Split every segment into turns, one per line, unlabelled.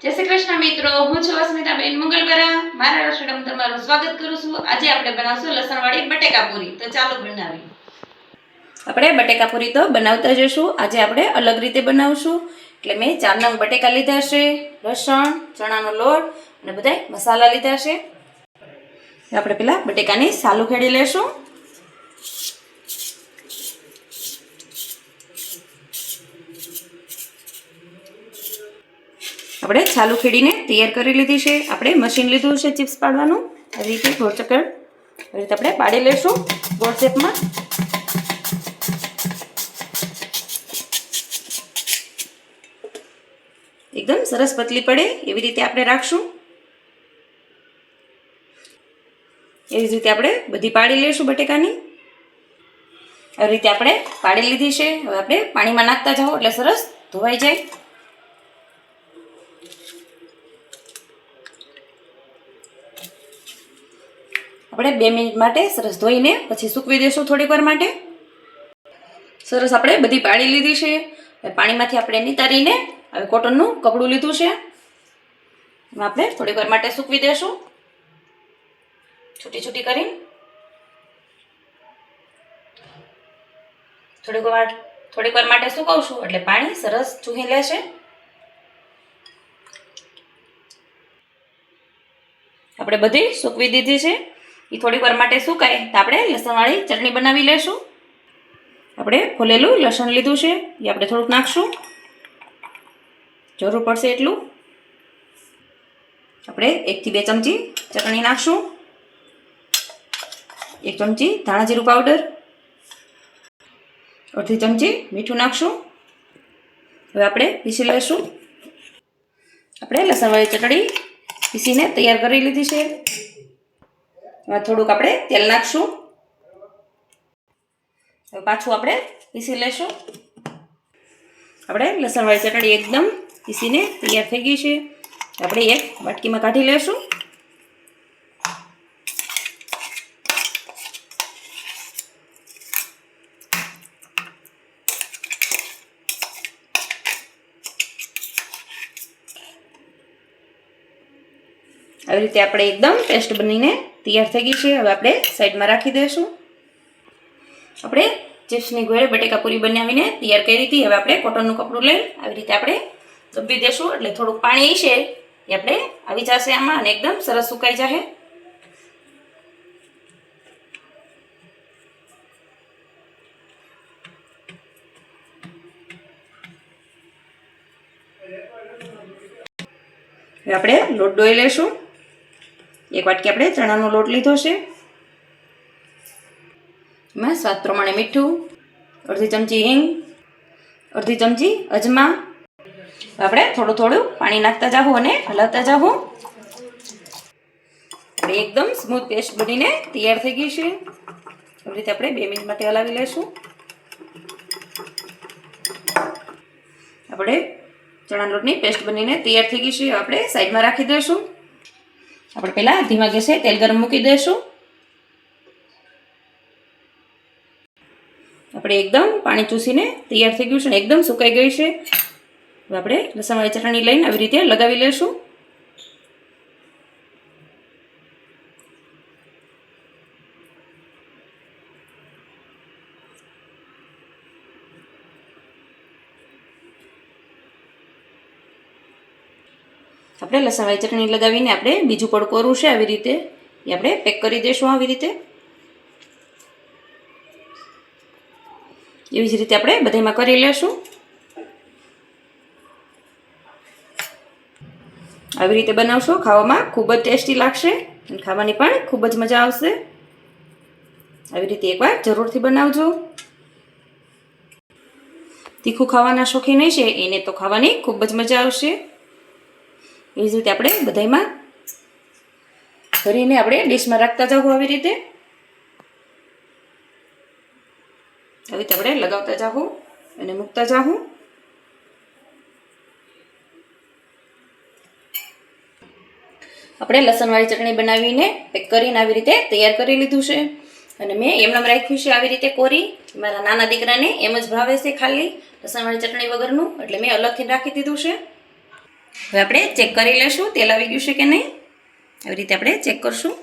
જય શ્રી કૃષ્ણ મિત્રો, હું છું અસ્મિતાબેન મુગલબરા. મારા રસોડામાં તમારું સ્વાગત કરું છું. આજે આપણે બનાવશું લસણવાળી બટેકા પૂરી. તો ચાલો બનાવીએ. આપણે બટેકા પૂરી તો બનાવતા જઈશું. આજે આપણે અલગ રીતે બનાવશું. એટલે મેં 4 નંગ બટેકા લીધા છે, લસણ, ચણાનો લોટ અને બધાય મસાલા લીધા છે. આપણે પહેલા બટેકાની સાલું ખેડી લેશું. આપણે છાલું ખેડીને તૈયાર કરી લીધી છે. આપણે મશીન લીધું છે ચિપ્સ પાડવાનું. આવી રીતે ગોળ ચક્કર આવી રીતે આપણે પાડી લઈશું ગોળ શેપમાં. એકદમ સરસ પતલી પડે એવી રીતે આપણે રાખશું. એવી જ રીતે આપણે બધી પાડી લઈશું બટેકાની. આવી રીતે આપણે પાડી લીધી છે. હવે આપણે પાણીમાં નાખતા જાઓ એટલે સરસ ધોવાઈ જાય. આપણે 2 મિનિટ માટે સરસ ધોઈને પછી સૂકવી દઈશું થોડીક વાર માટે. સરસ આપણે બધી પાડી લીધી છે. પાણીમાંથી આપણે નિતારીને હવે કોટનનું કપડું લીધું છે. એમાં આપણે થોડીક વાર માટે સૂકવી દઈશું છૂટી છૂટી કરીને. થોડીક વાર માટે સૂકવશું એટલે પાણી સરસ ચૂહી લેશે. આપણે બધી સૂકવી દીધી છે. એ થોડીક વાર માટે સુકાય તો આપણે લસણવાળી ચટણી બનાવી લેશું. આપણે ફોલેલું લસણ લીધું છે, એ આપણે થોડુંક નાખશું, જરૂર પડશે એટલું. આપણે 1 થી 2 ચમચી ચટણી નાખશું. 1 ચમચી ધાણા જીરું પાવડર, અડધી ચમચી મીઠું નાખશું. હવે આપણે પીસી લઈશું. આપણે લસણવાળી ચટણી પીસીને તૈયાર કરી લીધી છે. એમાં થોડુંક આપણે તેલ નાખશું. હવે પાછું આપણે પીસી લઈશું. આપણે લસણવાળી ચટણી એકદમ પીસીને તૈયાર થઈ ગઈ છે. આપણે એક વાટકીમાં કાઢી લઈશું. આવી રીતે આપણે એકદમ પેસ્ટ બનીને તૈયાર થઈ ગઈ છે. હવે આપણે સાઈડમાં રાખી દઈશું. આપણે ચિપ્સની ગોળે બટેકા પૂરી બનાવીને તૈયાર કરી હતી. હવે આપણે કોટનનું કપડું લઈ આવી રીતે આપણે દબી દઈશું એટલે થોડુંક પાણી છે એ આપણે આવી જશે આમાં અને એકદમ સરસ સુકાઈ જશે. હવે આપણે લોટ ડોઈ લઈશું. 1 વાટકી આપણે ચણાનો લોટ લીધો છે. એમાં સ્વાદ પ્રમાણે મીઠું, અડધી ચમચી હિંગ, અડધી ચમચી અજમા. આપણે થોડું થોડું પાણી નાખતા જાવું અને હલાવતા જાવું. આપણે એકદમ સ્મૂથ પેસ્ટ બનીને તૈયાર થઈ ગઈ છે. આવી રીતે આપણે 2 મિનિટ માટે હલાવી લઈશું. આપણે ચણા લોટની પેસ્ટ બનીને તૈયાર થઈ ગઈ છે. આપણે સાઈડમાં રાખી દઈશું. આપણે પહેલાં ધીમા ગેસે તેલ ગરમ મૂકી દઈશું. આપણે એકદમ પાણી ચૂસીને તૈયાર થઈ ગયું છે અને એકદમ સુકાઈ ગઈ છે. હવે આપણે લસણવાળી ચટણી લઈને આવી રીતે લગાવી લઈશું. આપણે લસણવાળી ચટણી લગાવીને આપણે બીજું પણ કોરું છે આવી રીતે એ આપણે પેક કરી દઈશું. આવી રીતે એવી જ રીતે આપણે બધામાં કરી લેશું. આવી રીતે બનાવશો ખાવામાં ખૂબ જ ટેસ્ટી લાગશે અને ખાવાની પણ ખૂબ જ મજા આવશે. આવી રીતે એકવાર જરૂરથી બનાવજો. તીખું ખાવાના શોખીન છે એને તો ખાવાની ખૂબ જ મજા આવશે. એવી જ રીતે આપણે બધામાં ભરીને આપણે ડીશમાં રાખતા જાવું. આવી રીતે આપણે લગાવતા જાવું અને મૂકતા જાવું. આપણે લસણવાળી ચટણી બનાવીને પેક કરીને આવી રીતે તૈયાર કરી લીધું છે અને મેં એમનેમ રાખ્યું છે આવી રીતે કોરી. મારા નાના દીકરાને એમ જ ભાવે છે ખાલી લસણવાળી ચટણી વગરનું, એટલે મેં અલગથી રાખી દીધું છે. હવે આપણે ચેક કરી લઈશું તેલ આવી ગયું છે કે નહીં. આવી રીતે આપણે ચેક કરશું.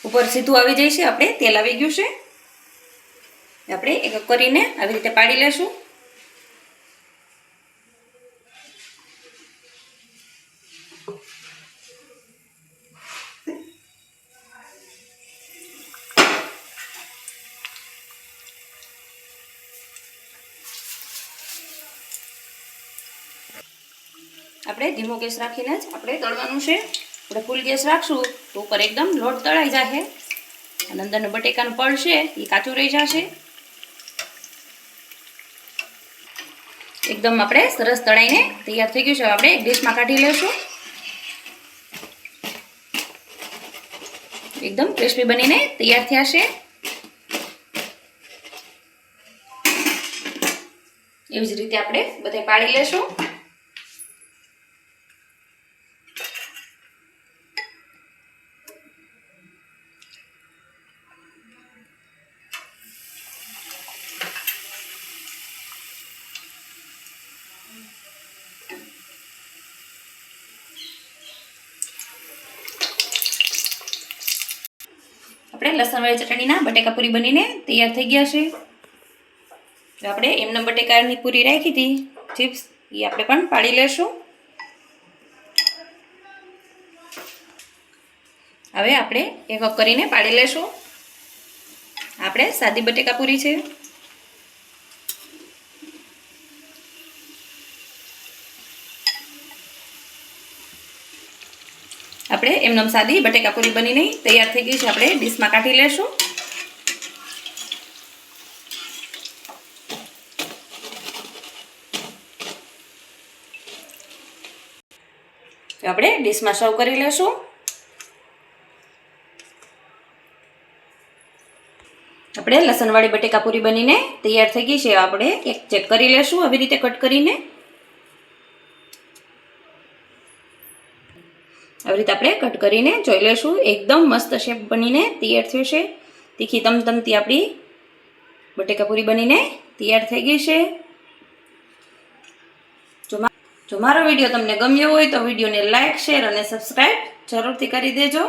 ઉપર સીધું આવી જાય છે, આપણે તેલ આવી ગયું છે. આપણે એક એક કરીને આવી રીતે પાડી લેશું. આપણે ધીમો ગેસ રાખીને જ આપણે તળવાનું છે. આપણે ફૂલ ગેસ રાખશું તો ઉપર એકદમ લોટ તળાઈ જશે અને અંદરનું બટેકાનું પડ છે એ કાચું રહી જશે. એકદમ આપણે સરસ તળાઈને તૈયાર થઈ ગયું છે. આપણે એક ડીશમાં કાઢી લઈશું. એકદમ ક્રિસ્પી બનીને તૈયાર થયા છે. એવી જ રીતે આપણે બધે પાડી લેશું. આપણે લસણવાળી ચટણીના બટેકા પૂરી બનીને તૈયાર થઈ ગયા છે. આપણે એમને બટેકાની પૂરી રાખી હતી ચિપ્સ, એ આપણે પણ પાડી લેશું. હવે આપણે એક એક કરીને પાડી લેશું. આપણે સાદી બટેકા પૂરી છે. આપણે એમને સાદી બટેકા પૂરી બનીને તૈયાર થઈ ગઈ છે. આપણે ડીશમાં કાઢી લેશું. આપણે ડીશમાં સર્વ કરી લેશું. આપણે લસણવાળી બટેકા પૂરી બનીને તૈયાર થઈ ગઈ છે. આપણે એક ચેક કરી લેશું આવી રીતે કટ કરીને. આવી રીતે આપણે કટ કરીને જોઈ લેશું. એકદમ મસ્ત શેપ બનીને તૈયાર થયું છે. તીખી તમતમતી આપણી બટેકા પૂરી બનીને તૈયાર થઈ ગઈ છે. જો મારો વિડીયો તમને ગમ્યો હોય તો વિડીયોને લાઇક, શેર અને સબસ્ક્રાઈબ જરૂરથી કરી દેજો.